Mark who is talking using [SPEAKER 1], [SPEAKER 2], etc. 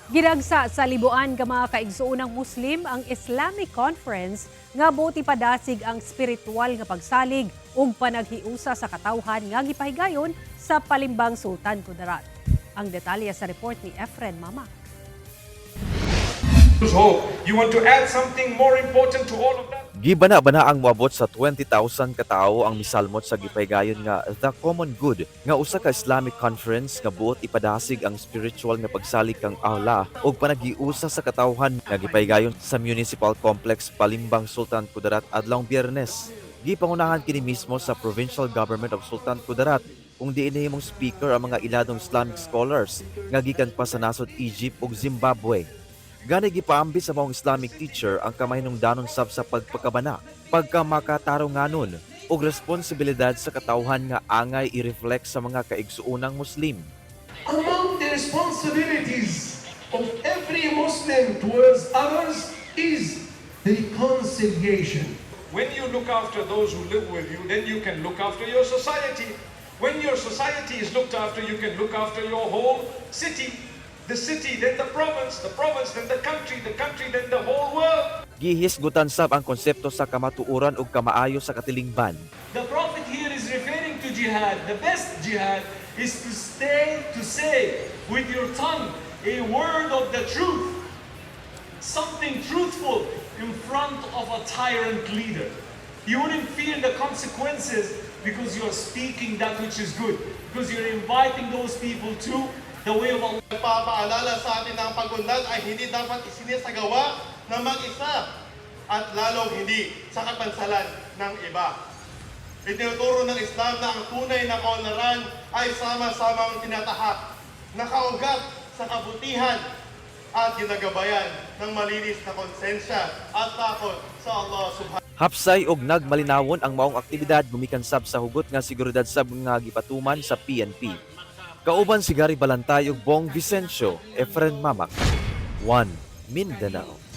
[SPEAKER 1] Giragsa sa libuan ka mga kaigsuunang Muslim ang Islamic Conference nga buti padasig ang spiritual nga pagsalig ug panaghiusa sa katawhan nga gipahigayon sa Palimbang Sultan Kudarat. Ang detalye sa report ni Efren Mama.
[SPEAKER 2] Hope. You want to add something more important to all of that?
[SPEAKER 3] Gibana-bana ang moabot sa 20,000 katao ang misalmot sa gipahigayon nga The Common Good nga usa ka Islamic conference nga buot ipadasig ang spiritual nga pagsalig kang Allah ug panaghiusa sa katawhan nga gipahigayon sa Municipal Complex Palimbang Sultan Kudarat adlawng Biyernes. Gipangunahan kini mismo sa Provincial Government of Sultan Kudarat kung diin himong speaker ang mga iladong Islamic scholars nga gikan pa sa nasod Egypt ug Zimbabwe. Gani gipaambi sa maong Islamic teacher ang kamahinungdanon sab sa pagpakabana, pagkamakatarunganon ug responsibilidad sa katawhan nga angay i-reflect sa mga kaigsuunang Muslim.
[SPEAKER 4] Among the responsibilities of every Muslim towards others is reconciliation.
[SPEAKER 2] When you look after those who live with you, then you can look after your society. When your society is looked after, you can look after your whole city. The city, then the province, then the country, then the whole world.
[SPEAKER 3] Gihisgutan sab ang konsepto sa kamatuoran ug kamaayo sa katilingban.
[SPEAKER 5] The Prophet here is referring to jihad. The best jihad is to say with your tongue a word of the truth, something truthful in front of a tyrant leader. You wouldn't fear the consequences because you're speaking that which is good, because you're inviting those people to the way of Allah.
[SPEAKER 6] Nagpapaalala sa atin na ang pagunlad ay hindi dapat isinisagawa ng mag-isa at lalong hindi sa kapansalan ng iba. Itinuturo ng Islam na ang tunay na kaunlaran ay sama-samang tinatahak, nakaugat sa kabutihan at ginagabayan ng malinis na konsensya at takot sa Allah subhanahu.
[SPEAKER 3] Hapsay og nagmalinawon ang maong aktibidad gumikan sab sa hugot nga seguridad sab nga gipatuman sa PNP. Kauban si Gary Balantay ug Bong Vicencio, Efren Mamak, 1 Mindanao.